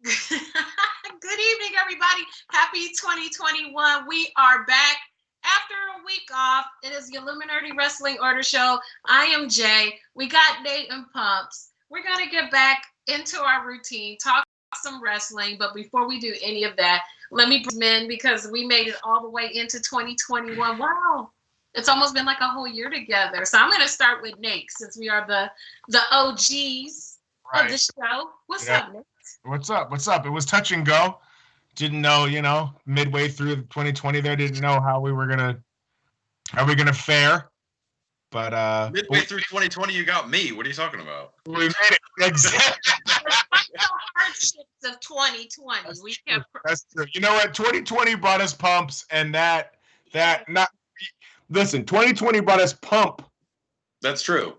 Good evening, everybody. Happy 2021. We are back after a week off. It is the Illuminati Wrestling Order Show. I am Jay. We got Nate and Pumps. We're going to get back into our routine, talk some wrestling. But before we do any of that, let me bring in because we made it all the way into 2021. Wow. It's almost been like a whole year together. So I'm going to start with Nate since we are the OGs of the show. What's up, Nate? What's up? What's up? It was touch and go. Didn't know, midway through 2020 there, didn't know how we were gonna fare. But midway through 2020, you got me. What are you talking about? We made it. Exactly. Hardships of 2020. We kept. That's true. You know what? 2020 brought us pumps, and that not. Listen, 2020 brought us pump. That's true.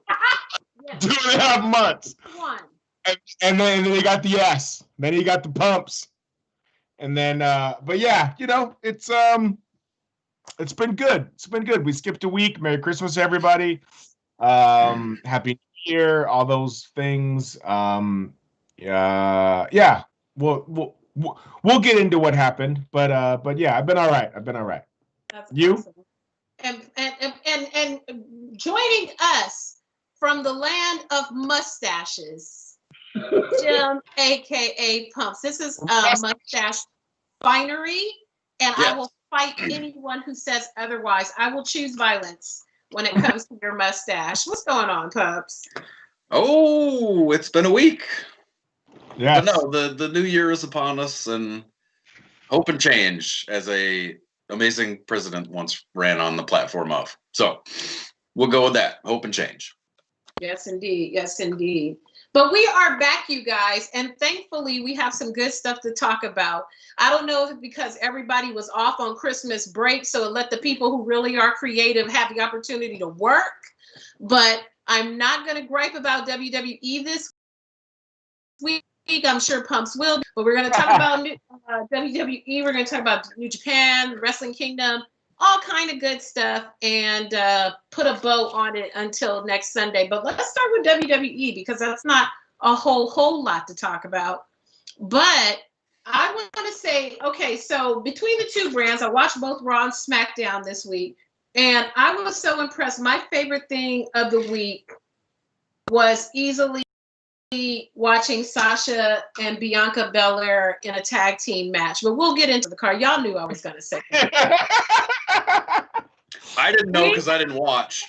2.5 months. One. And then you got the S. Then you got the pumps. And then, but yeah, it's been good. It's been good. We skipped a week. Merry Christmas, everybody. Happy New Year. All those things. Yeah. We'll get into what happened. But yeah, I've been all right. That's you. Awesome. And joining us from the land of mustaches, Jim, aka Pumps. This is mustache finery, and I will fight anyone who says otherwise. I will choose violence when it comes to your mustache. What's going on, Pumps? Oh, it's been a week. Yeah. But no, the new year is upon us, and hope and change, as a amazing president once ran on the platform of. So we'll go with that. Hope and change. Yes, indeed. Yes, indeed. But we are back, you guys, and thankfully we have some good stuff to talk about. I don't know if it's because everybody was off on Christmas break, so it let the people who really are creative have the opportunity to work. But I'm not going to gripe about WWE this week. I'm sure Pumps will, but we're going to talk about WWE. We're going to talk about New Japan, Wrestling Kingdom, all kind of good stuff, and put a bow on it until next Sunday. But let's start with WWE because that's not a whole lot to talk about. But I want to say, okay, so between the two brands, I watched both Raw and SmackDown this week, and I was so impressed. My favorite thing of the week was easily watching Sasha and Bianca Belair in a tag team match. But we'll get into the card. Y'all knew I was going to say that. I didn't know because I didn't watch.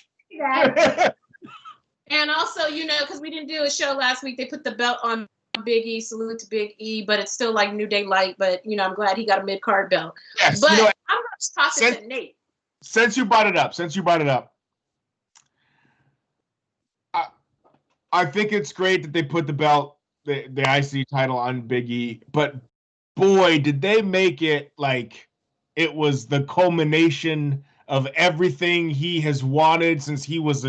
And also, because we didn't do a show last week, they put the belt on Big E. Salute to Big E, but it's still like New Day Light. But, I'm glad he got a mid-card belt. Yes, but I'm going to toss it to Nate. Since you brought it up, I think it's great that they put the belt, the IC title on Big E, but boy, did they make it like it was the culmination of everything he has wanted since he was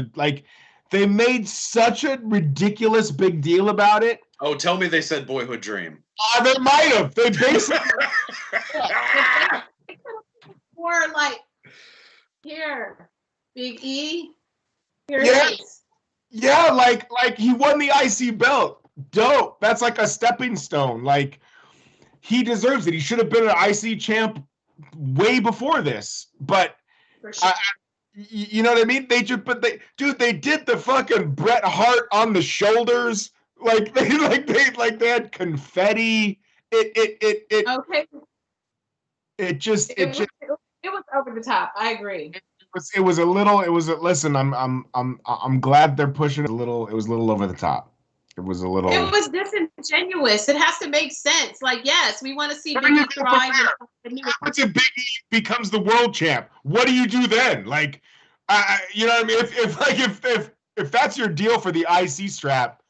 they made such a ridiculous big deal about it. Oh, tell me they said boyhood dream. They might have. They basically were like, here, Big E, here it is. Yeah, like he won the IC belt. Dope. That's like a stepping stone. Like he deserves it. He should have been an IC champ way before this. But sure. You know what I mean? They did the fucking Bret Hart on the shoulders. Like they had confetti. It okay. It was over the top. I agree. Listen, I'm glad they're pushing it a little. It was a little over the top. It was disingenuous. It has to make sense. Like, yes, we want to see Big E thrive. What's if Big E becomes the world champ? What do you do then? Like, you know what I mean? If that's your deal for the IC strap,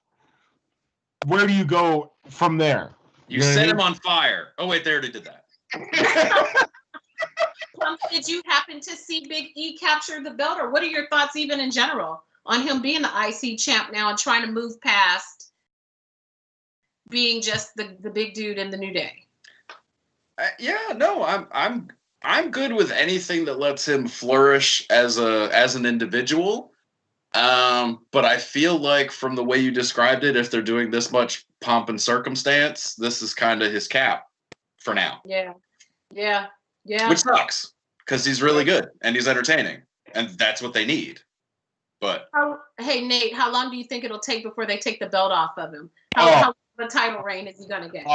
where do you go from there? You set him on fire. Oh wait, they already did that. Did you happen to see Big E capture the belt, or what are your thoughts even in general on him being the IC champ now and trying to move past being just the big dude in the New Day? I'm good with anything that lets him flourish as an individual. But I feel like from the way you described it, if they're doing this much pomp and circumstance, this is kind of his cap for now. Yeah. Which sucks because he's really good and he's entertaining, and that's what they need. But hey, Nate, how long do you think it'll take before they take the belt off of him? How the title reign is he gonna get?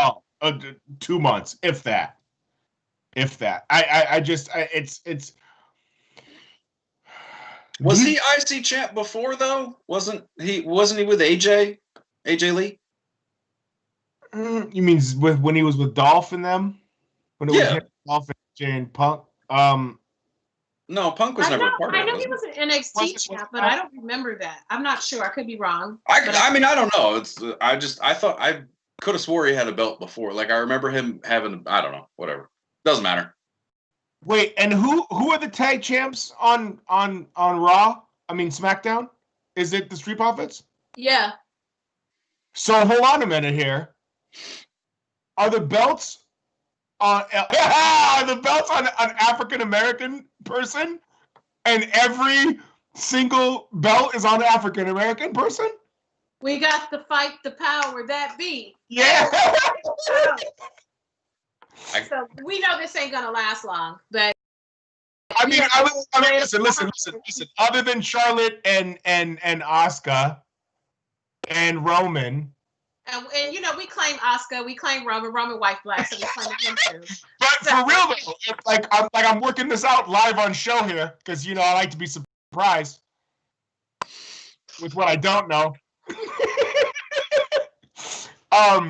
2 months, if that. It's. Was he IC champ before though? Wasn't he with AJ Lee? You mean when he was with Dolph and them? When it was him, Dolph and AJ and Punk? No, Punk was never a part of it. I know he was an NXT champ, but I don't remember that. I'm not sure. I could be wrong. I mean, I don't know. I thought I could have swore he had a belt before. Like I remember him having. I don't know. Whatever. Doesn't matter. Wait, and who are the tag champs on Raw? I mean SmackDown? Is it the Street Profits? Yeah. So hold on a minute here. Are the belts on an African American person, and every single belt is on an African American person? We got to fight the power that be. Yeah. So we know this ain't gonna last long, but I mean, listen. Other than Charlotte and Asuka and Roman. And you know, we claim Asuka, we claim Roman white black, so we claim him too. But for real though, I'm working this out live on show here because I like to be surprised with what I don't know. That's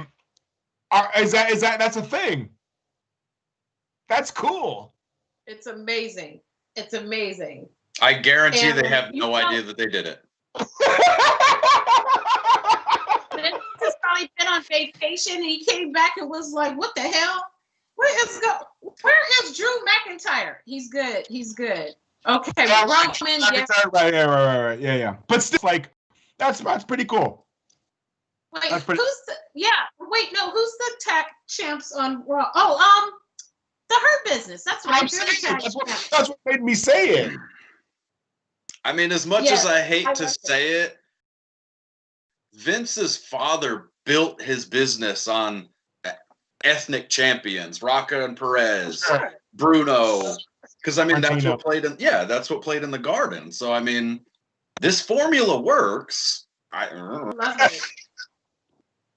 a thing? That's cool. It's amazing. It's amazing. I guarantee they have no idea that they did it. He's probably been on vacation and he came back and was like, what the hell? Where is Drew McIntyre? He's good. Okay, Roman, right. Yeah. But still, that's pretty cool. Wait, who's the tag champs on Raw? Oh, the Hurt Business. That's what I'm saying. That's what made me say it. I mean, as much as I hate to say it, Vince's father built his business on ethnic champions, Rocca and Perez, Bruno. Because I mean, that's what played in the Garden. So I mean, this formula works.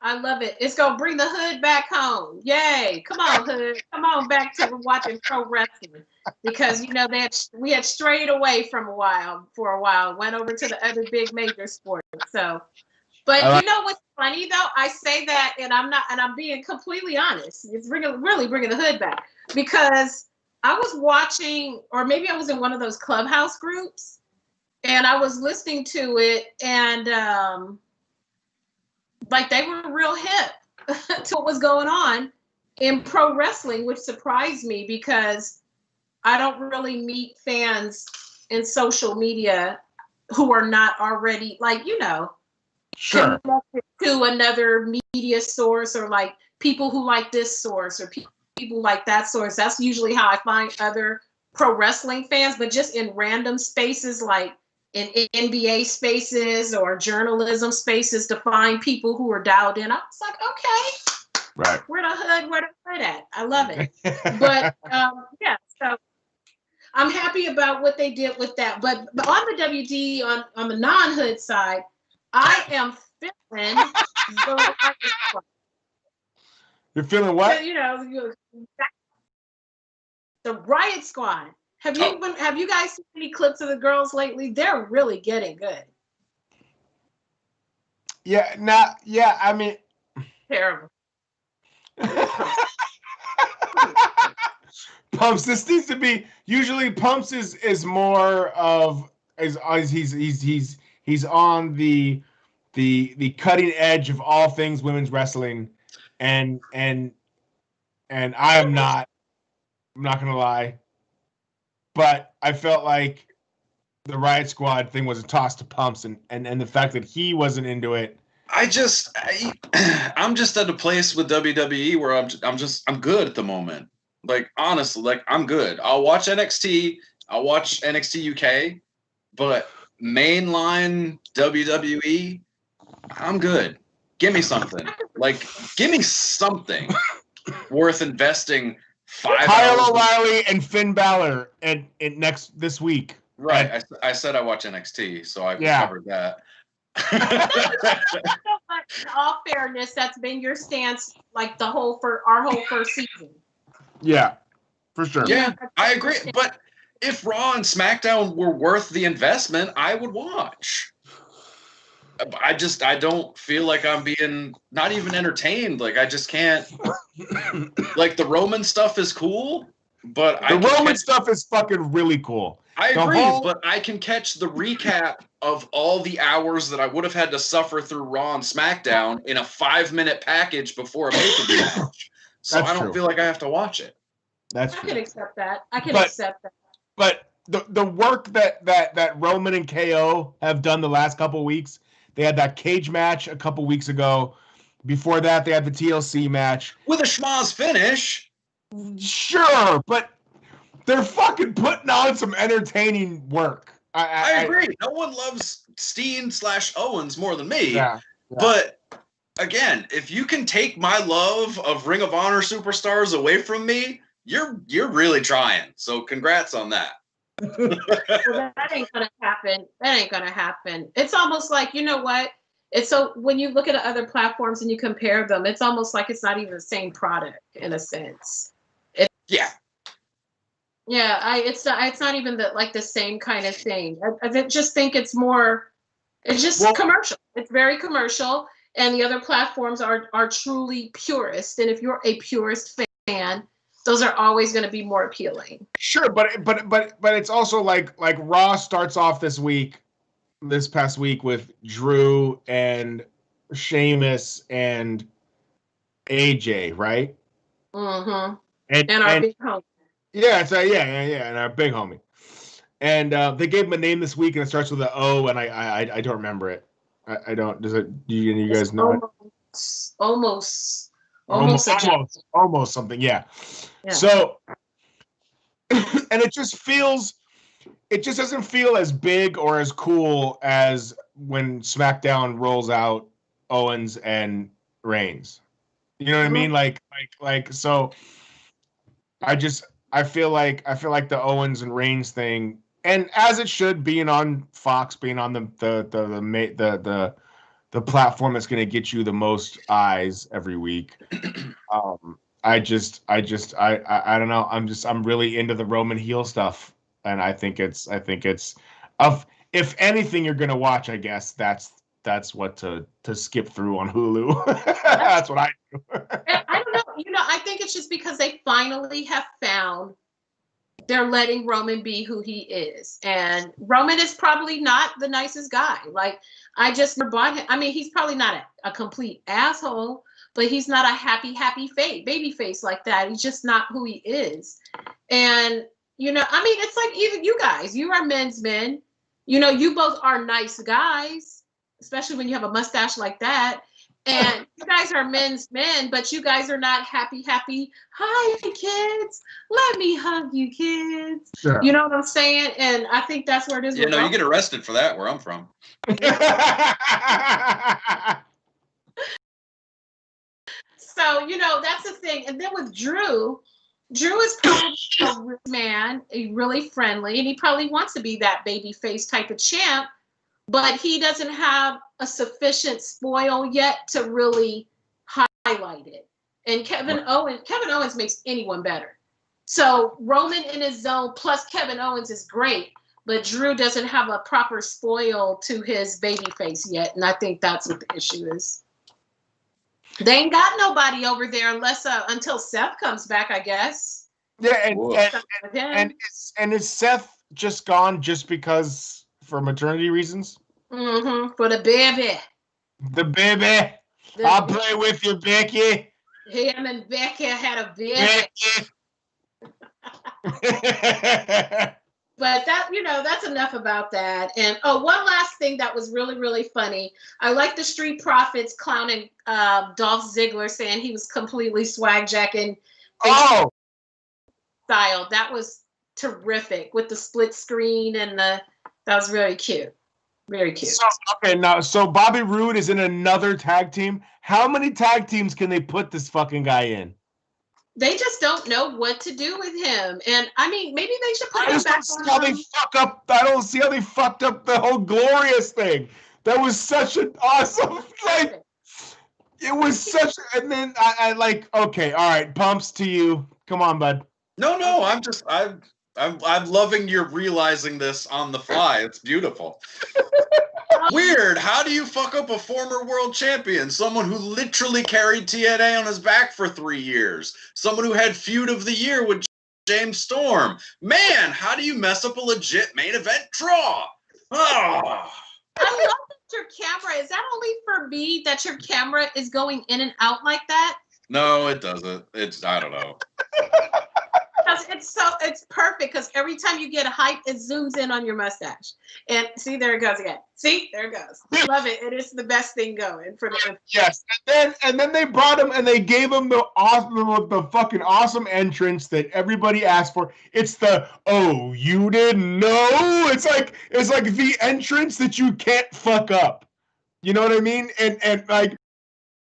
I love it. It's gonna bring the hood back home. Yay! Come on, hood. Come on back to watching pro wrestling because we had strayed away for a while. Went over to the other big major sports. So, but you know what's funny though? I say that, and I'm being completely honest. It's really bringing the hood back because I was watching, or maybe I was in one of those clubhouse groups, and I was listening to it, and they were real hip to what was going on in pro wrestling, which surprised me because I don't really meet fans in social media who are not already sure, connected to another media source or people who like this source or people like that source. That's usually how I find other pro wrestling fans, but just in random spaces like in NBA spaces or journalism spaces to find people who are dialed in. I was like, okay, right, where the hood at? I love it. But so I'm happy about what they did with that. But on the WD, on the non-hood side, I am feeling You're feeling what? The Riot Squad. Have you guys seen any clips of the girls lately? They're really getting good. I mean, terrible. Pumps. This needs to be usually Pumps is more of he's on the cutting edge of all things women's wrestling, and I am not. I'm not gonna lie. But I felt like the Riot Squad thing was a toss to Pumps, and the fact that he wasn't into it. I'm just at a place with WWE where I'm good at the moment. Honestly, I'm good. I'll watch NXT. I'll watch NXT UK, but mainline WWE, I'm good. Give me something. Like, give me something worth investing 5 Kyle hours. O'Reilly and Finn Balor this week. Right. I said I watch NXT, so I covered that. In all fairness, that's been your stance like our whole first season. Yeah, for sure. Yeah, I agree. But if Raw and SmackDown were worth the investment, I would watch. I don't feel like I'm being not even entertained. Like, I just can't. Like, the Roman stuff is cool, but the Roman stuff is fucking really cool. I agree, but I can catch the recap of all the hours that I would have had to suffer through Raw and SmackDown in a 5-minute package before a pay-per-view match. So I don't feel like I have to watch it. That's true. I can accept that. Accept that. But the work that Roman and KO have done the last couple of weeks, they had that cage match a couple weeks ago. Before that, they had the TLC match. With a schmoz finish. Sure, but they're fucking putting on some entertaining work. I agree. No one loves Steen/Owens more than me. Yeah. But again, if you can take my love of Ring of Honor superstars away from me, you're really trying. So congrats on that. Well, that ain't gonna happen. It's almost like, you know what? It's so when you look at other platforms and you compare them, it's almost like it's not even the same product in a sense. Yeah. Yeah, it's not even the same kind of thing. I just think it's commercial. It's very commercial, and the other platforms are truly purist. And if you're a purist fan, those are always going to be more appealing. Sure, but it's also like Raw starts off this past week with Drew and Sheamus and AJ, right? Mm-hmm. And our big homie. Yeah, and our big homie. And they gave him a name this week, and it starts with an O, and I don't remember it. I don't. Does it? Do you guys know? Almost something. Yeah. So, and it just doesn't feel as big or as cool as when SmackDown rolls out Owens and Reigns. You know what I mean? Like so. I feel like the Owens and Reigns thing, and as it should, being on Fox, being on the platform that's going to get you the most eyes every week. I don't know. I'm really into the Roman heel stuff, and I think it's if anything you're going to watch, I guess that's what to skip through on Hulu. That's what I do. I don't know. I think it's just because they finally have found they're letting Roman be who he is. And Roman is probably not the nicest guy. Like, I just bought him. I mean, he's probably not a complete asshole, but he's not a happy baby face like that. He's just not who he is. And, it's like even you guys, you are men's men. You both are nice guys, especially when you have a mustache like that. And you guys are men's men, but you guys are not happy. Hi, kids. Let me hug you, kids. Sure. You know what I'm saying? And I think that's where it is. You get arrested for that where I'm from. So, that's the thing. And then with Drew is probably a real man, really friendly, and he probably wants to be that baby face type of champ. But he doesn't have a sufficient spoil yet to really highlight it. And Kevin Owens makes anyone better. So Roman in his zone plus Kevin Owens is great, but Drew doesn't have a proper spoil to his baby face yet. And I think that's what the issue is. They ain't got nobody over there until Seth comes back, I guess. Yeah, and is Seth just gone just because for maternity reasons? Mm-hmm. For the baby. I'll play with you, Becky. Him and Becky had a baby. But that's enough about that. And one last thing that was really, really funny. I like the Street Profits clowning Dolph Ziggler, saying he was completely swag jacking style. That was terrific with the split screen and that was really cute. Very cute. So Bobby Roode is in another tag team. How many tag teams can they put this fucking guy in? They just don't know what to do with him. And I mean, maybe they should put him back on. I don't see how they fucked up the whole Glorious thing. That was such an awesome thing. It was such, and then I like, okay, all right, pumps to you. Come on, bud. No, I'm loving your realizing this on the fly. It's beautiful. Weird. How do you fuck up a former world champion? Someone who literally carried TNA on his back for 3 years. Someone who had feud of the year with James Storm. Man, how do you mess up a legit main event draw? Oh. I love that your camera, is that only for me that your camera is going in and out like that? No, it doesn't. I don't know. It's perfect because every time you get a hype, it zooms in on your mustache. And see, there it goes again. See, there it goes. I love it. It is the best thing going for the yes. And then they brought him and they gave him the fucking awesome entrance that everybody asked for. It's the you didn't know. It's like the entrance that you can't fuck up. You know what I mean? And like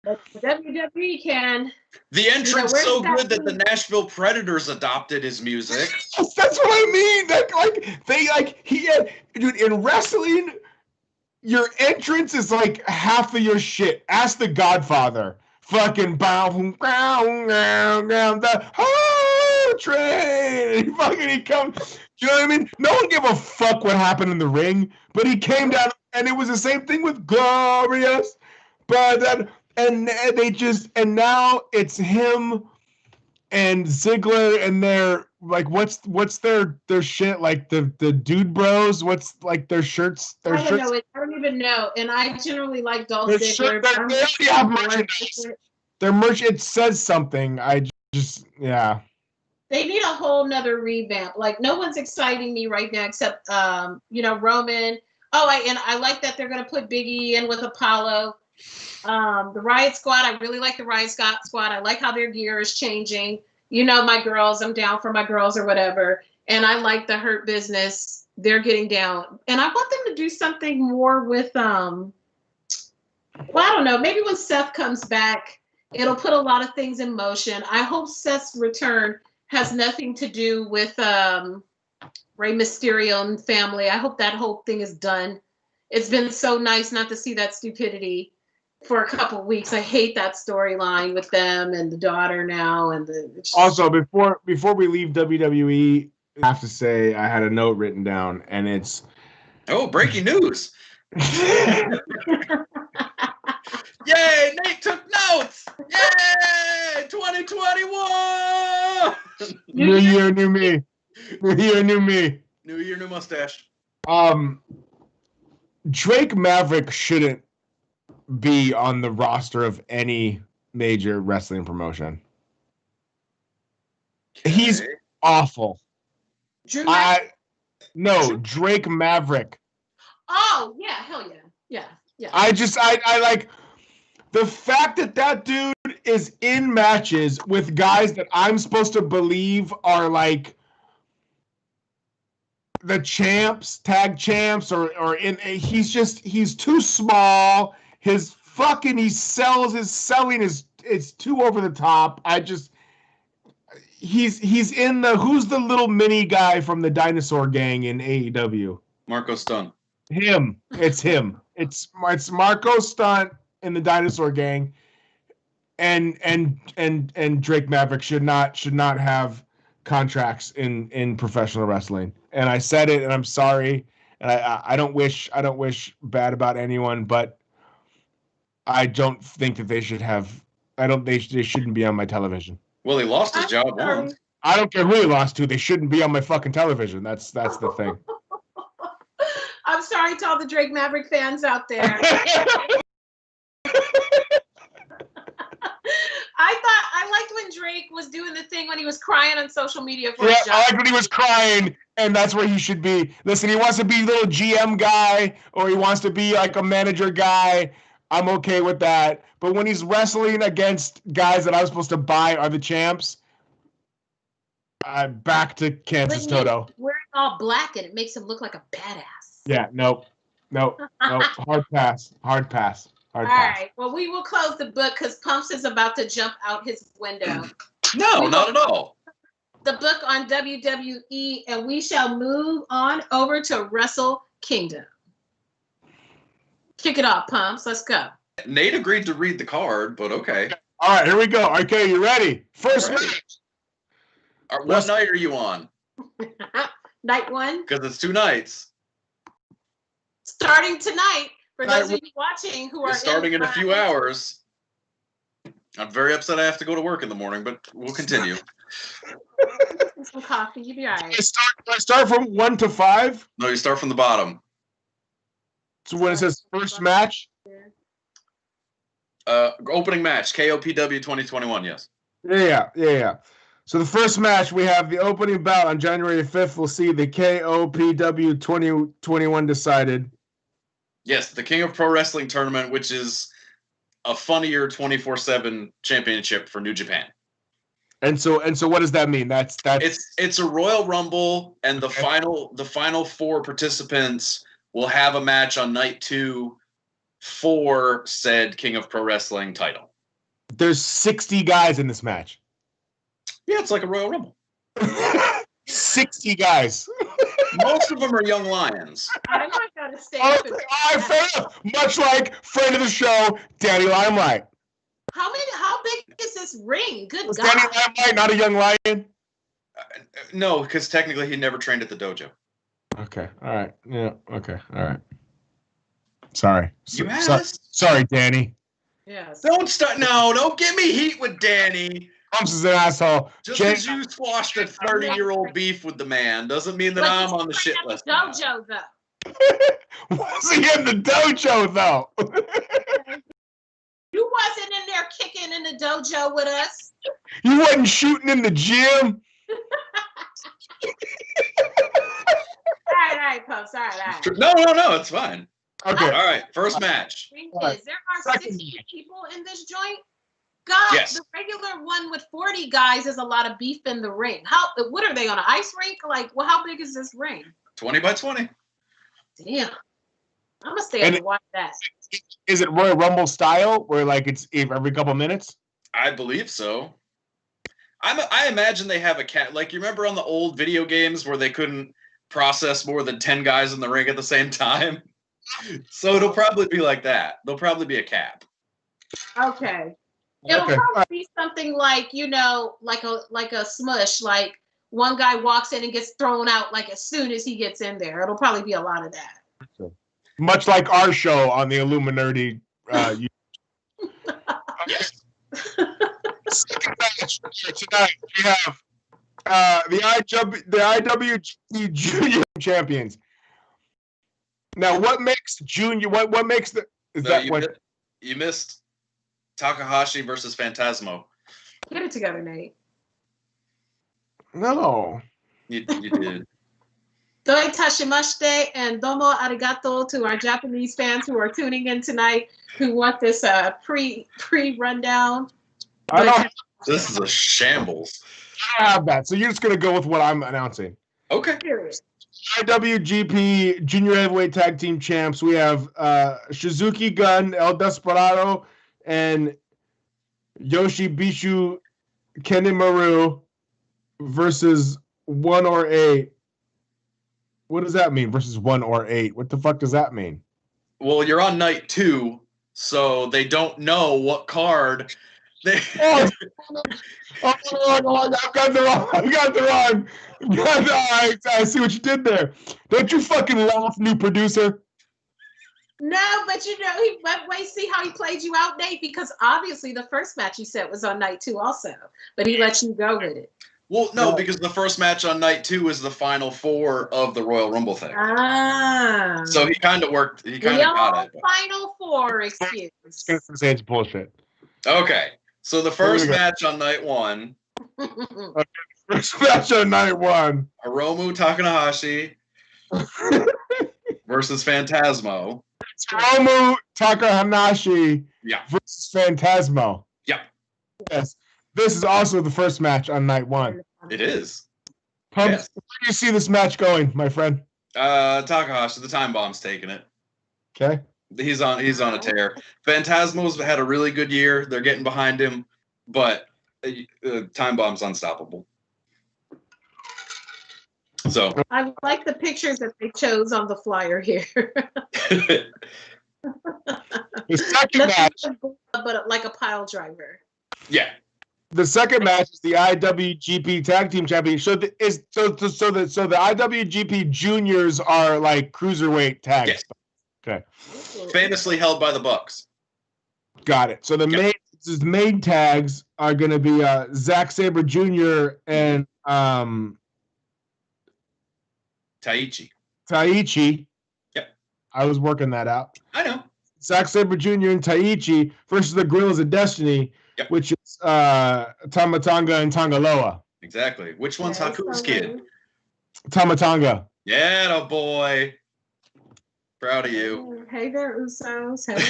WWE can. The entrance so good that the Nashville Predators adopted his music. That's what I mean. Dude, in wrestling, your entrance is like half of your shit. Ask the Godfather. Fucking bow the whole train. He comes. You know what I mean? No one gave a fuck what happened in the ring, but he came down, and it was the same thing with Glorious. But then. And now it's him and Ziggler, and they're like, what's their shit, like the Dude Bros? What's like their shirts? I don't know. I don't even know. And I generally like Dolph Ziggler. They already have merchandise. Their merch, it says something. Yeah. They need a whole nother revamp. Like, no one's exciting me right now except Roman. I like that they're gonna put Big E in with Apollo. The Riot Squad, I really like the Riot Squad. I like how their gear is changing. You know, my girls, I'm down for my girls or whatever. And I like the Hurt Business. They're getting down. And I want them to do something more with, I don't know, maybe when Seth comes back, it'll put a lot of things in motion. I hope Seth's return has nothing to do with Rey Mysterio and family. I hope that whole thing is done. It's been so nice not to see that stupidity for a couple of weeks. I hate that storyline with them and the daughter now. Also, before we leave WWE, I have to say I had a note written down, and it's breaking news. Yay, Nate took notes. Yay, 2021. New year, new me. New year, new me. New year, new mustache. Drake Maverick shouldn't be on the roster of any major wrestling promotion. Okay. He's awful. Drake Maverick. Oh yeah, hell yeah. Yeah. I like the fact that dude is in matches with guys that I'm supposed to believe are like the champs, tag champs, he's too small. His selling is too over the top. He's in the, who's the little mini guy from the Dinosaur Gang in AEW? Marco Stunt. Him. It's him. It's Marco Stunt in the Dinosaur Gang, and Drake Maverick should not have contracts in professional wrestling. And I said it, and I'm sorry. And I don't wish bad about anyone, but I don't think that they should have. They shouldn't be on my television. Well, he lost his job once. I don't care who he lost to. They shouldn't be on my fucking television. That's the thing. I'm sorry to all the Drake Maverick fans out there. I liked when Drake was doing the thing when he was crying on social media for his job. I liked when he was crying, and that's where he should be. Listen, he wants to be a little GM guy, or he wants to be like a manager guy. I'm okay with that. But when he's wrestling against guys that I was supposed to buy are the champs, back to Kansas Toto. Wearing all black, and it makes him look like a badass. Yeah, nope. No, hard pass. All right. Well, we will close the book because Pumps is about to jump out his window. No, not at all. The book on WWE, and we shall move on over to Wrestle Kingdom. Kick it off, Pumps. Let's go. Nate agreed to read the card, but okay. All right, here we go. Okay, you ready? First match. What night are you on? Night 1. Because it's 2 nights. Starting tonight, for those of you watching who are starting in a few hours. I'm very upset I have to go to work in the morning, but we'll continue. Some coffee, you'll be all right. Do I start from 1 to 5? No, you start from the bottom. So when it says first match? Opening match, KOPW 2021, yes. Yeah. So the first match, we have the opening bout on January 5th. We'll see the KOPW 2021 decided. Yes, the King of Pro Wrestling tournament, which is a funnier 24/7 championship for New Japan. And so what does that mean? That's it's a Royal Rumble, and the final 4 participants will have a match on night 2 for said King of Pro Wrestling title. There's 60 guys in this match. Yeah, it's like a Royal Rumble. 60 guys. Most of them are young lions. I'm not going to stay. Much like friend of the show, Danny Limelight. How big is this ring? Good God. Danny Limelight not a young lion? No, because technically he never trained at the dojo. Okay. All right. Yeah. Okay. All right. Sorry. Sorry, Danny. Yes. Don't start. No, don't give me heat with Danny. Pumps is an asshole. Just because you squashed a 30-year-old beef with the man doesn't mean that I'm on the shit list. Dojo, though. Was he in the dojo, though? You wasn't in there kicking in the dojo with us. You wasn't shooting in the gym. All right, Pumps. All right. No, it's fine. Okay. All right, first match. There are 60 people in this joint. God, yes. The regular one with 40 guys is a lot of beef in the ring. What are they on an ice rink? Like, well, how big is this ring? 20 by 20. Damn. I'm gonna stay up and watch that. Is it Royal Rumble style, where like it's every couple minutes? I believe so. I imagine they have a cat. Like, you remember on the old video games where they couldn't process more than 10 guys in the ring at the same time? So it'll probably be like that. There'll probably be a cap. Okay. It'll probably be something like, like a smush, like one guy walks in and gets thrown out like as soon as he gets in there. It'll probably be a lot of that. Much like our show on the Illuminati. Tonight we have the IWGP Junior Champions. Now, what makes Junior? What makes the? You missed Takahashi versus Phantasmo. Get it together, Nate. No. You did. Doi tashimashite and domo arigato to our Japanese fans who are tuning in tonight who want this pre-rundown. This is a shambles. I have that. So you're just going to go with what I'm announcing. Okay. IWGP Junior Heavyweight Tag Team Champs. We have Shizuki Gun, El Desperado, and Yoshibishu Kenimaru versus 1 or 8. What does that mean? Versus 1 or 8? What the fuck does that mean? Well, you're on night 2, so they don't know what card. I got the wrong. I see what you did there. Don't you fucking laugh, new producer. No, but wait, see how he played you out, Nate? Because obviously the first match he said was on night 2 also, but he let you go with it. Well, no, because the first match on night 2 is the final 4 of the Royal Rumble thing. Ah. So he kind of worked. He kind of got it. Final 4 excuse. Say it's bullshit. Okay, so the first match on night 1. First match on night 1. Hiromu Takahashi versus Phantasmo. Hiromu Takahashi versus Phantasmo. Yeah. Yes. This is also the first match on night 1. It is. Pumps, where do you see this match going, my friend? Takahashi, the time bomb's taking it. Okay. He's on a tear. Phantasmo's had a really good year. They're getting behind him, but Time Bomb's unstoppable. So I like the pictures that they chose on the flyer here. The second match, but like a pile driver. Yeah. The second match is the IWGP Tag Team Championship. So the IWGP Juniors are like cruiserweight tags. Yes. Okay. Famously held by the Bucks. Got it. So the main tags are going to be Zack Sabre Jr. and Taichi. Yep. I was working that out. I know. Zack Sabre Jr. and Taichi versus the Gorillas of Destiny, which is Tama Tonga and Tongaloa. Exactly. Which one's Haku's kid? Tama Tonga. Yeah, boy. Proud of you. Hey there, Usos. Hey.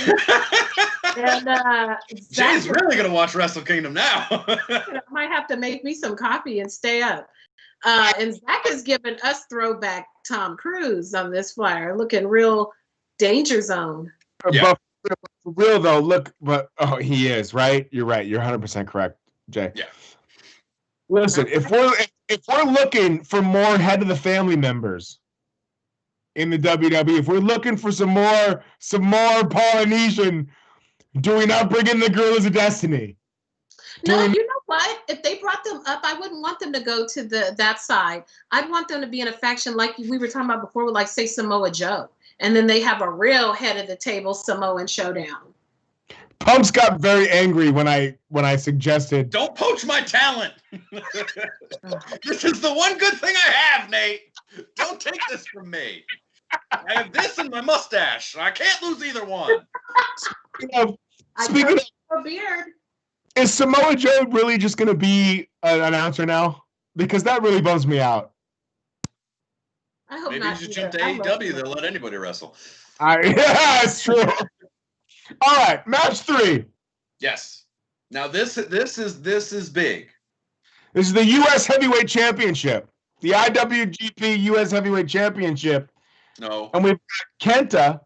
And Jay's really gonna watch Wrestle Kingdom now. I might have to make me some coffee and stay up. And Zach has given us throwback Tom Cruise on this flyer, looking real danger zone. Yeah. But for real though, he is right. You're right. You're 100% correct, Jay. Yeah. Listen, if we're looking for more head of the family members in the WWE, if we're looking for some more Polynesian, do we not bring in the Gorillas of Destiny? No, you know what? If they brought them up, I wouldn't want them to go to that side. I'd want them to be in a faction like we were talking about before, with like say Samoa Joe, and then they have a real head of the table Samoan showdown. Pumps got very angry when I suggested. Don't poach my talent. This is the one good thing I have, Nate. Don't take this from me. I have this and my mustache. I can't lose either one. Speaking of beard, is Samoa Joe really just going to be an announcer now? Because that really bums me out. I hope maybe not. you just jump to AEW. They'll let anybody wrestle. Yeah, it's true. All right, match 3. Yes. Now this is big. This is the U.S. Heavyweight Championship, the IWGP U.S. Heavyweight Championship. No. And we've got Kenta.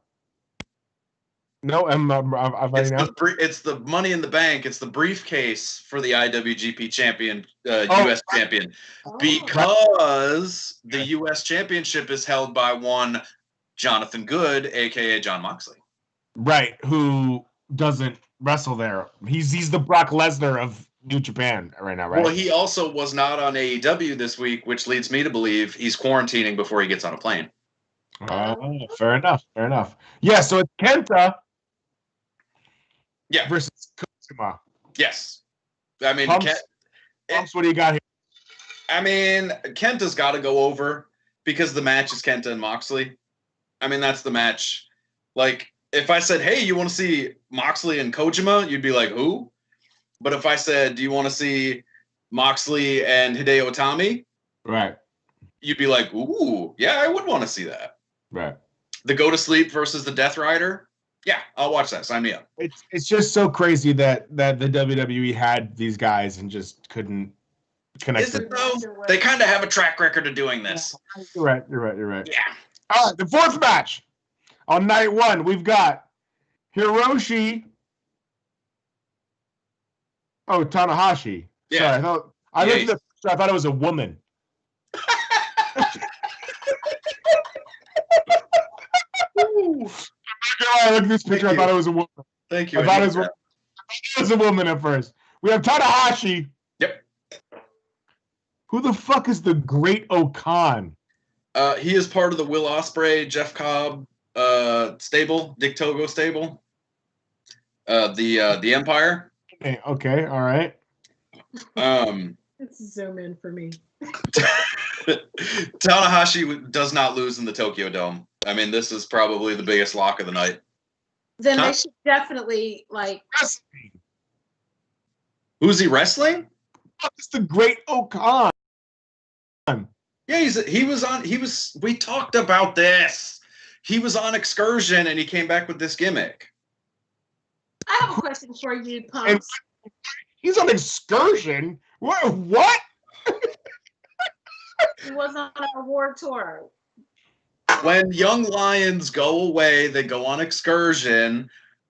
No, I've already announced. It's the Money in the Bank. It's the briefcase for the IWGP champion, U.S. champion, because the U.S. Championship is held by one Jonathan Good, a.k.a. Jon Moxley. Right, who doesn't wrestle there. He's the Brock Lesnar of New Japan right now, right? Well, he also was not on AEW this week, which leads me to believe he's quarantining before he gets on a plane. Fair enough. Yeah, so it's Kenta versus Kojima. Yes. I mean, Pumps, what do you got here? I mean, Kenta's got to go over because the match is Kenta and Moxley. I mean, that's the match. Like, if I said, hey, you want to see Moxley and Kojima, you'd be like, who? But if I said, do you want to see Moxley and Hideo Itami? Right. You'd be like, ooh, yeah, I would want to see that. Right. The Go to Sleep versus the Death Rider? Yeah, I'll watch that. Sign me up. It's just so crazy that the WWE had these guys and just couldn't connect. Is it though? They kind of have a track record of doing this. You're right. Yeah. All right, the fourth match. On night 1, we've got Hiroshi. Oh, Tanahashi. Yeah. Sorry, I thought it was a woman. I looked at this picture. I thought it was a woman. Thank you. I thought it was a woman at first. We have Tanahashi. Yep. Who the fuck is the Great Okan? He is part of the Will Ospreay, Jeff Cobb stable, Dick Togo stable. The Empire. Okay, all right. Let's zoom in for me. Tanahashi does not lose in the Tokyo Dome. I mean, this is probably the biggest lock of the night. Then they should definitely wrestling. Who's he wrestling? It's the Great Okan. Yeah, we talked about this. He was on Excursion and he came back with this gimmick. I have a question for you, Pumps. He's on Excursion? What? He was on a war tour. When young lions go away, they go on excursion,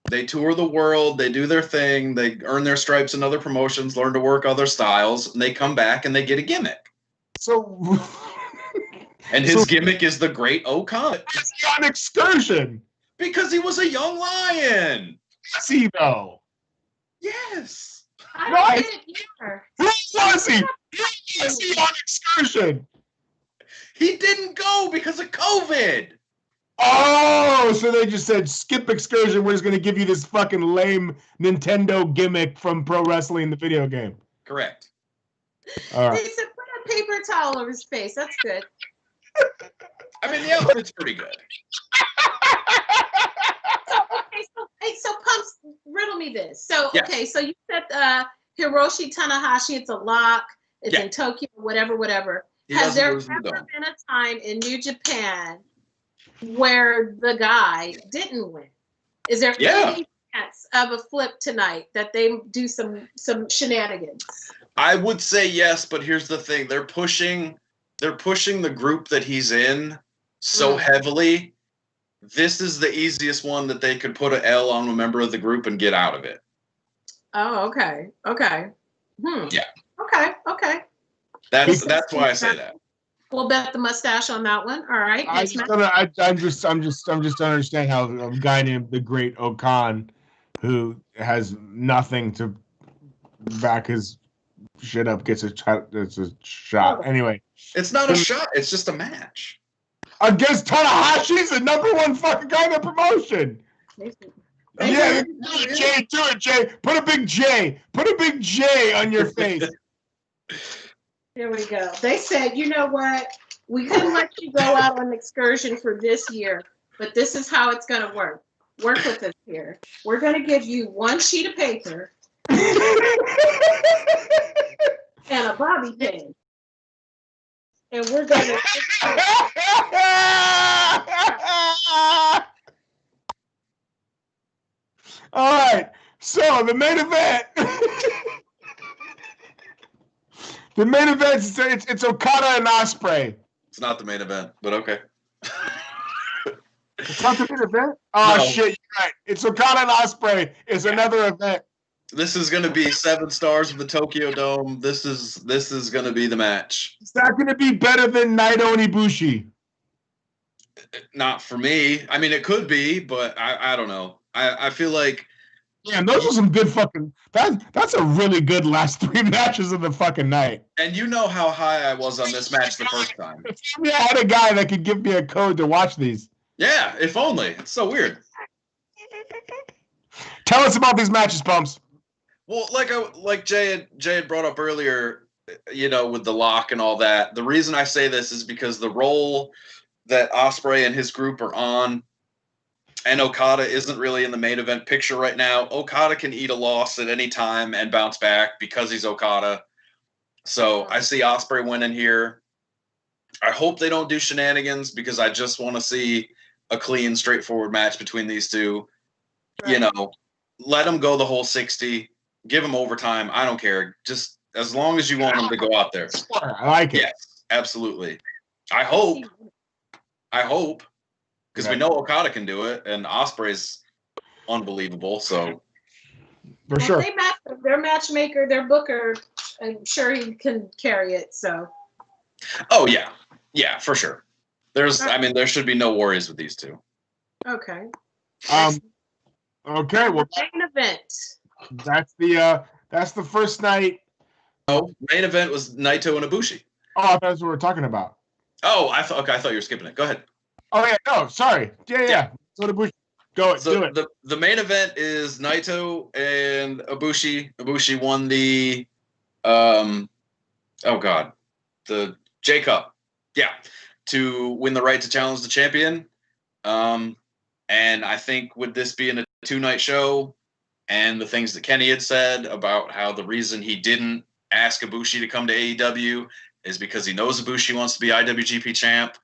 they tour the world, they do their thing, they earn their stripes in other promotions, learn to work other styles, and they come back and they get a gimmick. So, and his gimmick is the Great O-Khan. He's on excursion because he was a young lion. Is he though? Yes. I don't get it either. Who was he? Who was he on excursion? He didn't go because of COVID. Oh, so they just said, skip excursion. We're just going to give you this fucking lame Nintendo gimmick from pro wrestling, the video game. Correct. All right. They said put a paper towel over his face. That's good. I mean, the outfit's pretty good. So Pumps, riddle me this. So, okay, so you said Hiroshi Tanahashi, it's a lock. It's in Tokyo, whatever. Has there ever been a time in New Japan where the guy didn't win? Is there any chance of a flip tonight that they do some shenanigans? I would say yes, but here's the thing: they're pushing the group that he's in so heavily. This is the easiest one that they could put an L on a member of the group and get out of it. Oh, okay. Yeah. Okay. That's why I say that. We'll bet the mustache on that one. All right. I'm just understand how a guy named the Great O-Khan, who has nothing to back his shit up, gets a shot. Oh. Anyway, it's not a shot. It's just a match against Tanahashi's the number one fucking guy in the promotion. Yeah, do it, Jay. Put a big J. Put a big J on your face. There we go. They said, you know what? We couldn't let you go out on an excursion for this year, but this is how it's going to work. Work with us here. We're going to give you one sheet of paper and a bobby pin. And we're going to... All right. So the main event... The main event, it's Okada and Ospreay. It's not the main event, but okay. It's not the main event? Oh, no. Shit, you're right. It's Okada and Ospreay. It's another event. This is going to be 7 stars of the Tokyo Dome. This is going to be the match. Is that going to be better than Naito and Ibushi? Not for me. I mean, it could be, but I don't know. I feel like... Yeah, those are some good fucking... That's a really good last 3 matches of the fucking night. And you know how high I was on this match the first time. If only I had a guy that could give me a code to watch these. Yeah, if only. It's so weird. Tell us about these matches, Pumps. Well, like Jay had brought up earlier, with the lock and all that. The reason I say this is because the role that Ospreay and his group are on, and Okada isn't really in the main event picture right now. Okada can eat a loss at any time and bounce back because he's Okada. So I see Ospreay winning here. I hope they don't do shenanigans because I just want to see a clean, straightforward match between these two. Right. Let them go the whole 60. Give them overtime. I don't care. Just as long as you want them to go out there. I like it. Yes, absolutely. I hope. Because we know Okada can do it, and Ospreay's unbelievable. So, for sure, their matchmaker, their booker. I'm sure he can carry it. So. Oh yeah, for sure. There should be no worries with these two. Okay. Okay. Well, main event. That's the first night. Oh, main event was Naito and Ibushi. Oh, that's what we're talking about. Oh, I thought you were skipping it. Go ahead. Oh yeah, no, sorry. Yeah. So Ibushi, do it. The main event is Naito and Ibushi. Ibushi won the the J Cup. Yeah, to win the right to challenge the champion. And I think with this being a 2-night show, and the things that Kenny had said about how the reason he didn't ask Ibushi to come to AEW is because he knows Ibushi wants to be IWGP champ.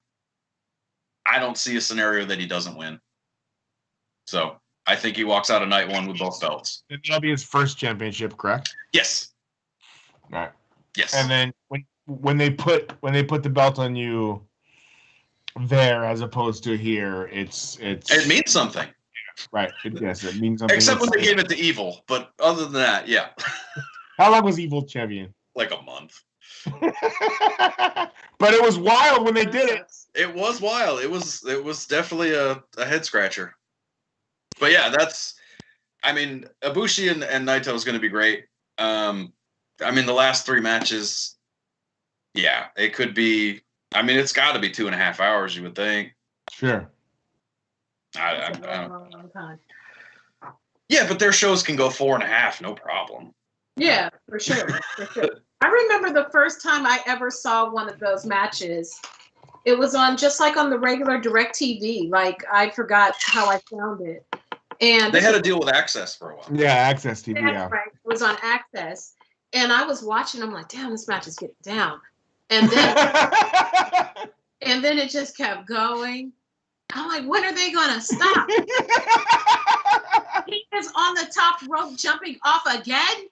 I don't see a scenario that he doesn't win. So I think he walks out of night 1 with both belts. That'll be his first championship, correct? Yes. All right. Yes. And then when they put the belt on you, there as opposed to here. It means something. Right. Yes, it means something. Except when they gave it to Evil. But other than that, yeah. How long was Evil champion? Like a month. But it was wild when they did it. It was wild. It was definitely a head scratcher. But yeah, Ibushi and Naito is going to be great. The last 3 matches, yeah, it could be. It's got to be 2.5 hours, you would think. Sure. Yeah, but their shows can go 4.5, no problem. Yeah, for sure. I remember the first time I ever saw one of those matches. It was on the regular DirecTV. Like, I forgot how I found it. And they had to deal with Access for a while. Yeah, Access TV. Yeah, right. It was on Access, and I was watching. I'm like, damn, this match is getting down. And then, and then it just kept going. I'm like, when are they gonna stop? He is on the top rope, jumping off again.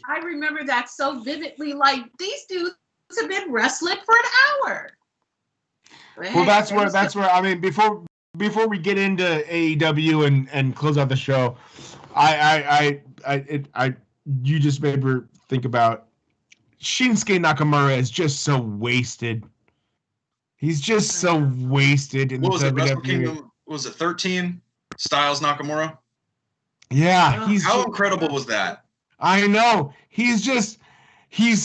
I remember that so vividly. Like, these dudes have been wrestling for an hour. Well, that's where before we get into AEW and close out the show, you just made me think about Shinsuke Nakamura is just so wasted. He's just so wasted in what was it, WWE. Wrestle Kingdom? Was it 13? Styles Nakamura? Yeah, how incredible was that? I know. He's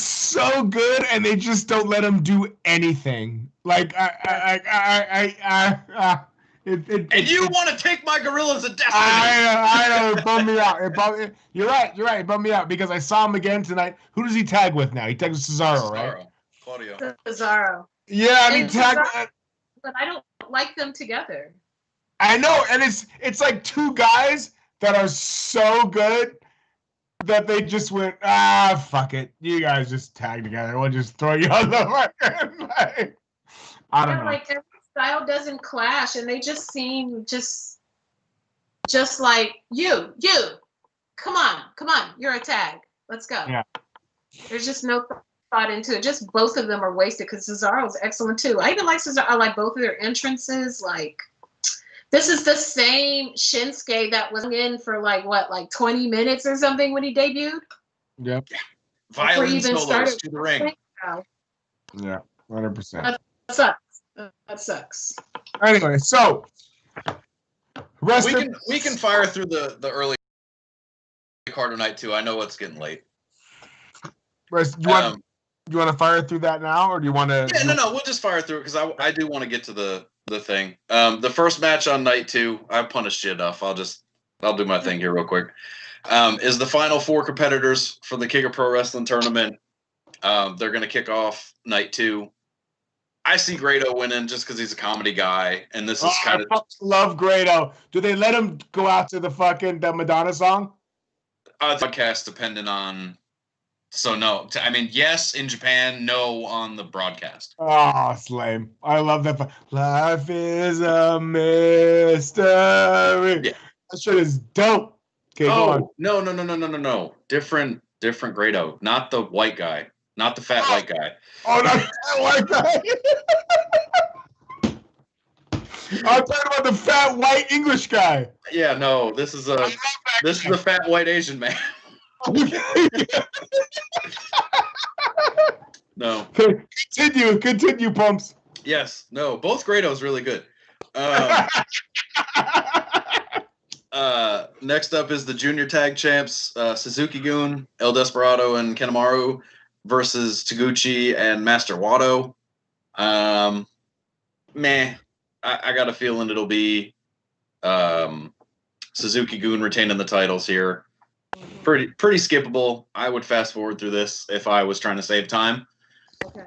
so good, and they just don't let him do anything. Like and you want to take my Gorillas of Destiny? I know. It bummed me out. You're right. It bummed me out because I saw him again tonight. Who does he tag with now? He tags with Cesaro, right? Claudio. Cesaro. Yeah, and he tagged. But I don't like them together. I know, and it's like 2 guys that are so good that they just went, fuck it. You guys just tag together. We'll just throw you on the fucking I don't know. Like, every style doesn't clash, and they just seem just like, you, come on, you're a tag. Let's go. Yeah. There's just no thought into it. Just both of them are wasted because Cesaro's excellent too. I even like Cesaro. I like both of their entrances. Like, this is the same Shinsuke that was in for like 20 minutes or something when he debuted. Yep. Yeah. Violin solos to the ring. Yeah, 100%. That sucks. Anyway, so we can fire through the early card of night 2. I know it's getting late. You want to fire through that now, or do you want to? Yeah, no. We'll just fire through it because I do want to get to the thing. The first match on night 2, I punished you enough. I'll do my thing here real quick. Is the final 4 competitors for the King of Pro Wrestling tournament. They're going to kick off night 2. I see Grado winning just because he's a comedy guy, and this is kind of. I love Grado. Do they let him go out to the Madonna song? Podcast dependent on. So no, yes in Japan, no on the broadcast. Oh, it's lame. I love that. Life is a mystery. Yeah. That shit is dope. Okay, go on. No. Different Grado. Not the white guy. Not the fat white guy. Oh, not the fat white guy. I'm talking about the fat white English guy. Yeah, no. This is the fat white Asian man. No. Continue, Pumps. Yes. No. Both Grados really good. Next up is the junior tag champs, Suzuki-gun, El Desperado, and Kanemaru versus Taguchi and Master Wato. I got a feeling it'll be Suzuki-gun retaining the titles here. Pretty skippable. I would fast forward through this if I was trying to save time. Okay.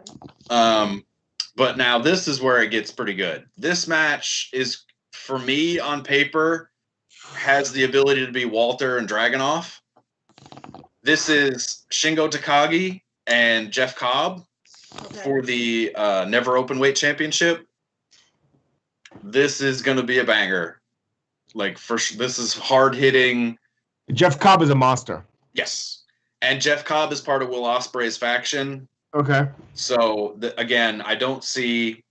But now this is where it gets pretty good. This match is, for me, on paper, has the ability to be Walter and Dragunov. This is Shingo Takagi and Jeff Cobb for the Never Openweight Championship. This is going to be a banger. This is hard hitting. Jeff Cobb is a monster. Yes. And Jeff Cobb is part of Will Ospreay's faction. Okay. So again, I don't see.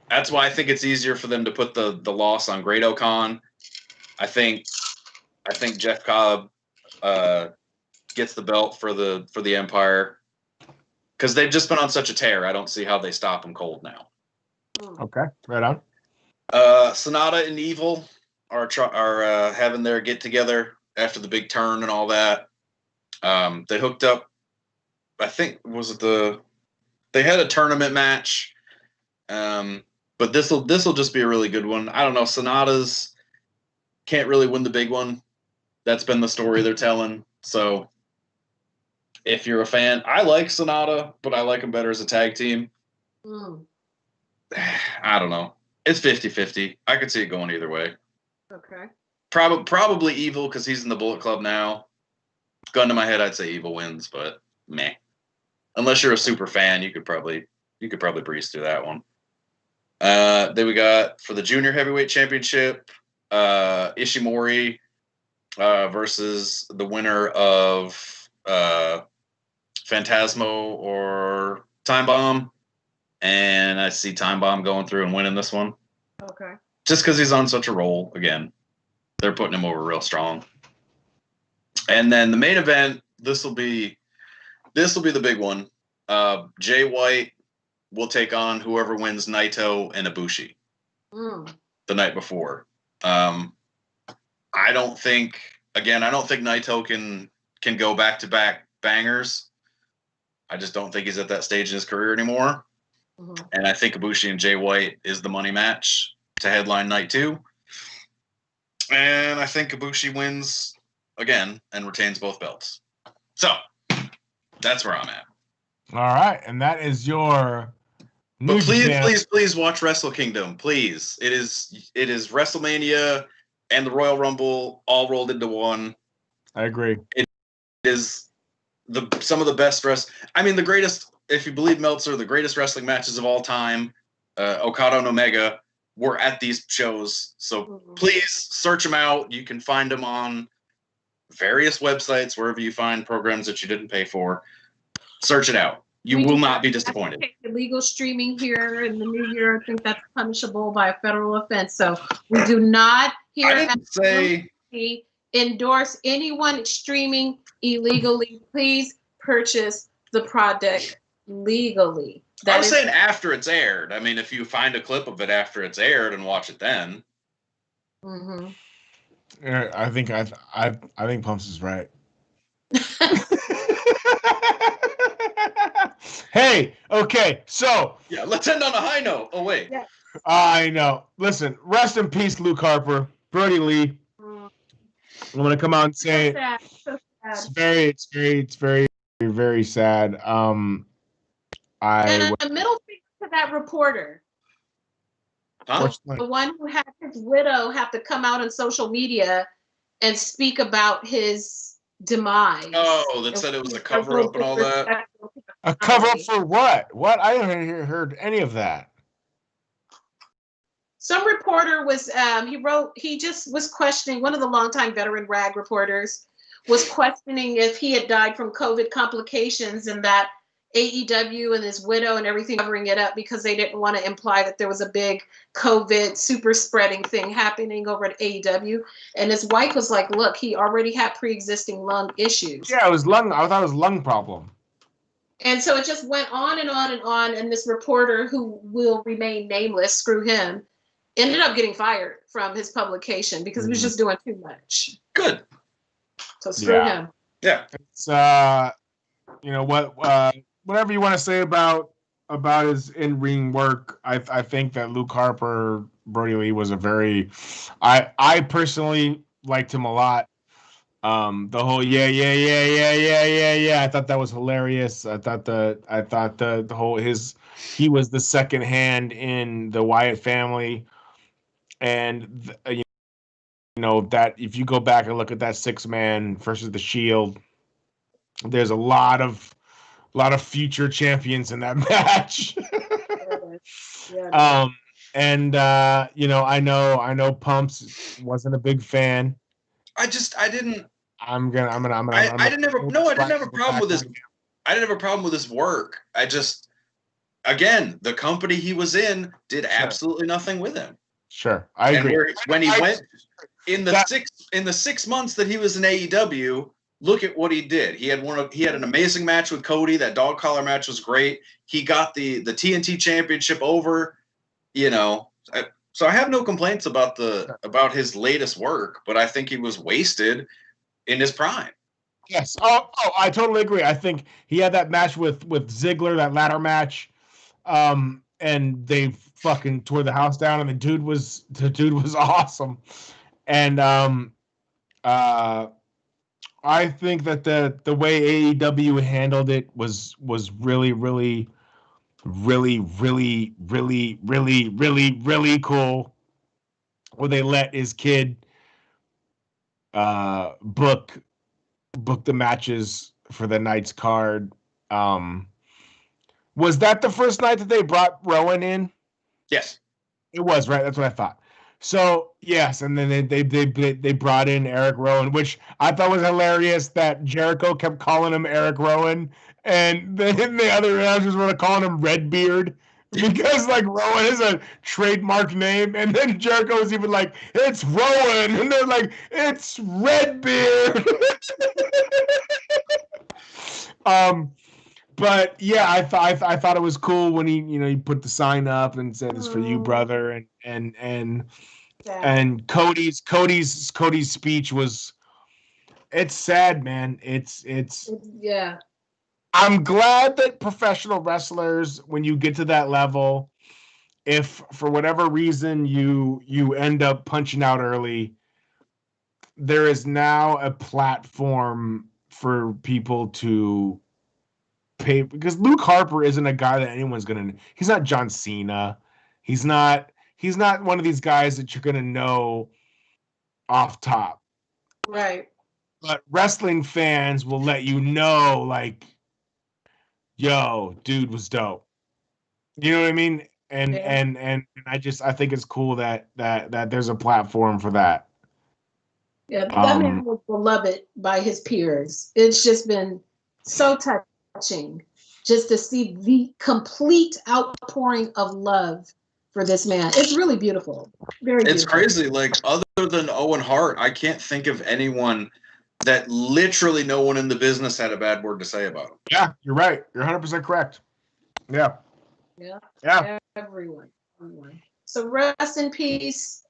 That's why I think it's easier for them to put the loss on Great O'Con. I think Jeff Cobb gets the belt for the Empire because they've just been on such a tear. I don't see how they stop him cold now. Okay, right on. Sonata and Evil are having their get together after the big turn and all that. They hooked up. I think they had a tournament match, but this will just be a really good one. I don't know. Sonata's can't really win the big one. That's been the story they're telling. So if you're a fan, I like Sonata, but I like him better as a tag team. I don't know. It's 50-50. I could see it going either way. Okay. Probably Evil because he's in the Bullet Club now. Gun to my head, I'd say Evil wins, but meh. Unless you're a super fan, you could probably breeze through that one. Then we got for the Junior Heavyweight Championship, Ishimori versus the winner of Phantasmo or Time Bomb. And I see Time Bomb going through and winning this one. Okay. Just because he's on such a roll again. They're putting him over real strong. And then the main event, this will be the big one. Jay White will take on whoever wins Naito and Ibushi the night before. I don't think Naito can go back-to-back bangers. I just don't think he's at that stage in his career anymore. Mm-hmm. And I think Ibushi and Jay White is the money match to headline night 2. And I think Ibushi wins again and retains both belts. So that's where I'm at. All right, and that is your. But please watch Wrestle Kingdom, please. It is WrestleMania and the Royal Rumble all rolled into one. I agree. It is some of the best the greatest. If you believe Meltzer, the greatest wrestling matches of all time, Okada and Omega, were at these shows. So please search them out. You can find them on various websites, wherever you find programs that you didn't pay for. Search it out. You will not be disappointed. Illegal streaming here in the new year, I think that's punishable by a federal offense. So we do not endorse anyone streaming illegally. Please purchase the product legally. I was saying after it's aired. I mean, if you find a clip of it after it's aired and watch it then. Mm-hmm. Yeah, I think Pumps is right. Hey, okay, so yeah, let's end on a high note. Oh wait, yeah. I know. Listen, rest in peace, Luke Harper, Brodie Lee. I'm gonna come out and say so sad. It's very, very sad. And a middle finger to that reporter. Huh? The one who had his widow have to come out on social media and speak about his demise. Oh, that said it was a cover-up and all that? A cover-up for what? What? I haven't heard any of that. Some reporter was, he just was questioning, one of the longtime veteran RAG reporters was questioning if he had died from COVID complications, and that AEW and his widow and everything covering it up because they didn't want to imply that there was a big COVID super spreading thing happening over at AEW. And his wife was like, look, he already had pre-existing lung issues. Yeah, it was lung. I thought it was lung problem. And so it just went on and on and on. And this reporter, who will remain nameless, screw him, ended up getting fired from his publication because he was just doing too much. Good. So screw him. Yeah. It's whatever you want to say about his in-ring work, I think that Luke Harper, Brodie Lee was I personally liked him a lot. The whole yeah. I thought that was hilarious. I thought the whole he was the second hand in the Wyatt family, and that if you go back and look at that 6-man versus the Shield, there's a lot of future champions in that match. I know Pumps wasn't a big fan. I didn't have a problem with his. I didn't have a problem with his work. I just, again, the company he was in did absolutely nothing with him. Sure, I agree. And when he went in the 6 months that he was in AEW, look at what he did. He had an amazing match with Cody. That dog collar match was great. He got the TNT championship over, you know. So I have no complaints about his latest work, but I think he was wasted in his prime. Yes. Oh, I totally agree. I think he had that match with Ziggler, that ladder match, and they fucking tore the house down, and the dude was awesome. And I think that the way AEW handled it was really, really, really, really, really, really, really, really cool. Where they let his kid book the matches for the night's card. Was that the first night that they brought Rowan in? Yes, it was, right? That's what I thought. So yes, and then they brought in Eric Rowan, which I thought was hilarious that Jericho kept calling him Eric Rowan, and then the other announcers were calling him Redbeard because like Rowan is a trademark name, and then Jericho was even like, "It's Rowan," and they're like, "It's Redbeard." But yeah, I thought it was cool when he put the sign up and said it's for you, brother, and Cody's speech was, it's sad, man. It's yeah. I'm glad that professional wrestlers, when you get to that level, if for whatever reason you end up punching out early, there is now a platform for people to pay, because Luke Harper isn't a guy that anyone's he's not John Cena. He's not one of these guys that you're gonna know off top. Right. But wrestling fans will let you know, like, yo, dude was dope. You know what I mean? And I think it's cool that there's a platform for that. Yeah, that man was beloved by his peers. It's just been so touching just to see the complete outpouring of love for this man. It's really beautiful. Very beautiful. It's crazy. Like, other than Owen Hart, I can't think of anyone that literally no one in the business had a bad word to say about him. Yeah, you're right. You're 100% correct. Yeah. Yeah. Everyone. So rest in peace.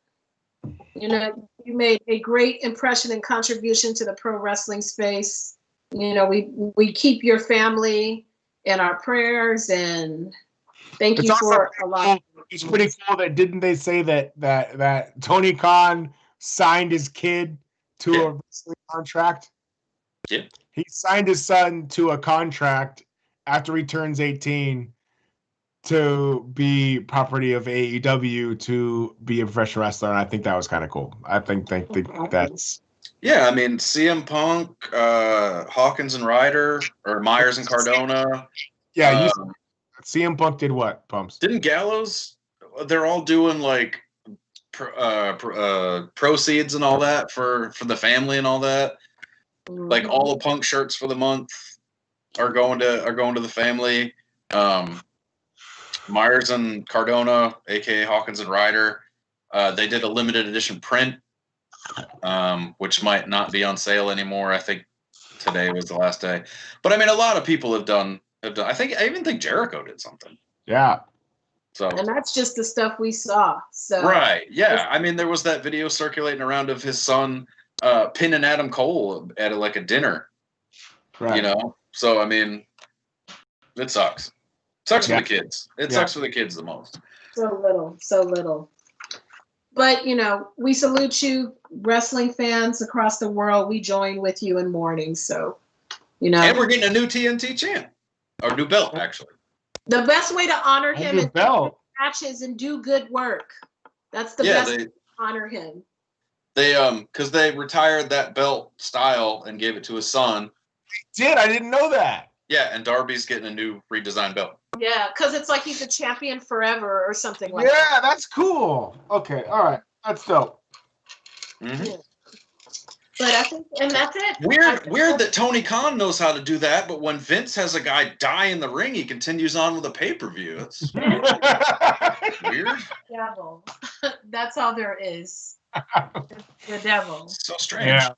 You made a great impression and contribution to the pro wrestling space. We keep your family in our prayers, and thank you for a lot. It's pretty cool that didn't they say that Tony Khan signed his kid to a wrestling contract? Yeah. He signed his son to a contract after he turns 18 to be property of AEW to be a professional wrestler, and I think that was kind of cool. I think that's. Yeah, I mean, CM Punk, Hawkins and Ryder, or Myers and Cardona. Yeah, CM Punk did what, Pumps? Didn't Gallows? They're all doing like proceeds and all that for the family and all that. Like, all the Punk shirts for the month are going to the family. Myers and Cardona, aka Hawkins and Ryder, they did a limited edition print, which might not be on sale anymore. I think today was the last day. But I mean, a lot of people have done. I even think Jericho did something. Yeah. So. And that's just the stuff we saw. So. Right. Yeah. I mean, there was that video circulating around of his son pinning Adam Cole at a dinner. Right. So I mean, it sucks. Sucks for the kids. It sucks for the kids the most. So little. But, we salute you, wrestling fans across the world. We join with you in mourning. So, And we're getting a new TNT champ. Or new belt, actually. The best way to honor him is belt. Matches and do good work. That's the best way to honor him. They, because they retired that belt style and gave it to his son. They did? I didn't know that. Yeah, and Darby's getting a new redesigned belt. Yeah, because it's like he's a champion forever or something like that. Yeah, that's cool. Okay, all right. That's dope. Mm-hmm. Yeah. But I think, and that's it. Weird that Tony Khan knows how to do that, but when Vince has a guy die in the ring, he continues on with a pay-per-view. That's weird. Devil. That's all there is. The devil. So strange. Yeah.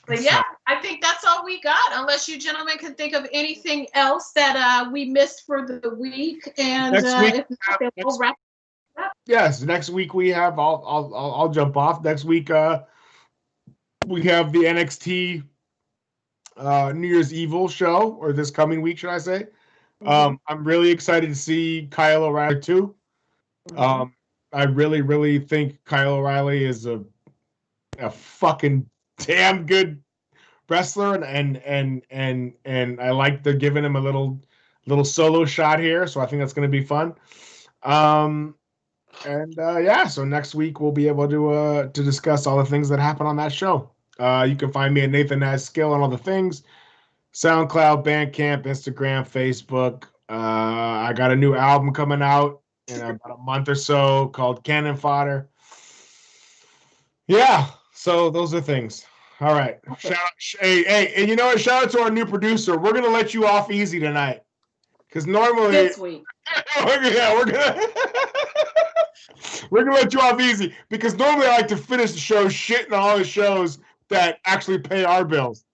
But yeah, I think that's all we got. Unless you gentlemen can think of anything else that we missed for the week, and Next week, if not, then we'll wrap. Yes, next week we have. I'll jump off. Next week, we have the NXT New Year's Evil show, or this coming week, should I say? I'm really excited to see Kyle O'Reilly too. I really think Kyle O'Reilly is a fucking damn good wrestler, and I like the giving him a little solo shot here, so I think that's going to be fun. So next week we'll be able to discuss all the things that happen on that show. You can find me at Nathan Nash Skill on all the things: SoundCloud, Bandcamp, Instagram, Facebook. I got a new album coming out in about a month or so called Cannon Fodder. Yeah, so those are things. All right. Hey, and you know what? Shout out to our new producer. We're gonna let you off easy tonight, because normally This week. we're gonna let you off easy, because normally I like to finish the show shitting on all the shows that actually pay our bills.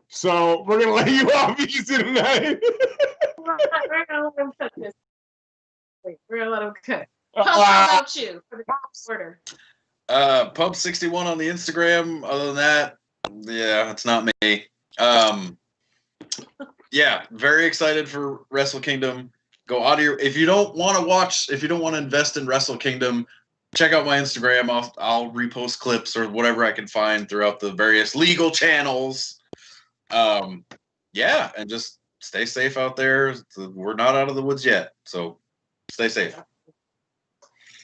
So we're gonna let you off easy tonight. We're gonna let him cook this. We're gonna let him cook. How about you for the order? Pub 61 on the Instagram. Other than that, yeah, it's not me. Yeah, very excited for Wrestle Kingdom. Go out of your, if you don't want to invest in Wrestle Kingdom, check out my Instagram. I'll repost clips or whatever I can find throughout the various legal channels. Yeah, and just stay safe out there. We're not out of the woods yet, so stay safe.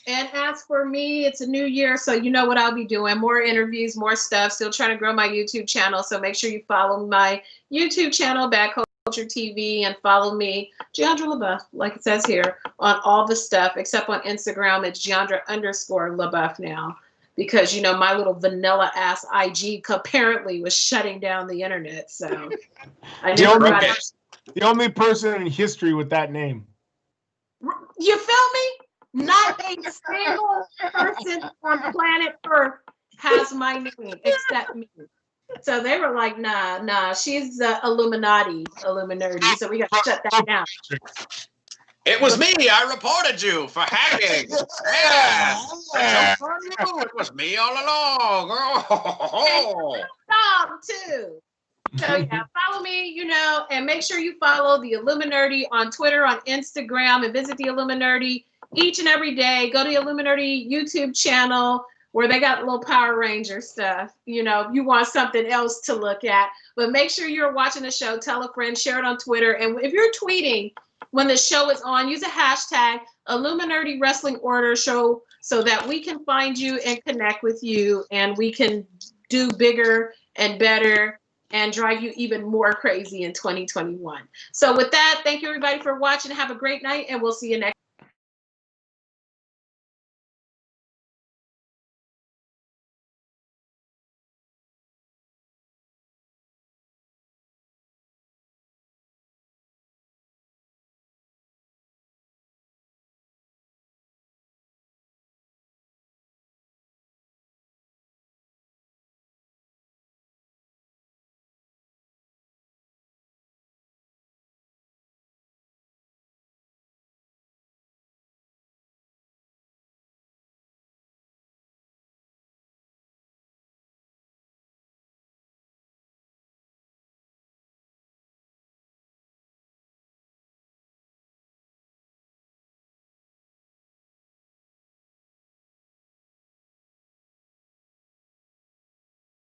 And as for me, it's a new year, so you know what I'll be doing. More interviews, more stuff. Still trying to grow my YouTube channel, so make sure you follow my YouTube channel, Bad Culture TV, and follow me, Giandra LaBeouf, like it says here, on all the stuff, except on Instagram. It's Giandra_LaBeouf now, because, you know, my little vanilla-ass IG apparently was shutting down the internet, so I never got it. The only person in history with that name. You feel me? Not a single person on planet Earth has my name except me. So they were like, nah, she's the Illuminati, so we got to shut that down. It was me. I reported you for hacking. Yeah. It was me all along. Oh. Tom, too. So yeah, follow me, you know, and make sure you follow the Illuminati on Twitter, on Instagram, and visit the Illuminati each and every day. Go to the Illuminati YouTube channel where they got little Power Ranger stuff. You know, if you want something else to look at, but make sure you're watching the show. Tell a friend, share it on Twitter. And if you're tweeting when the show is on, use a hashtag Illuminati Wrestling Order Show so that we can find you and connect with you, and we can do bigger and better and drive you even more crazy in 2021. So with that, thank you everybody for watching. Have a great night, and we'll see you next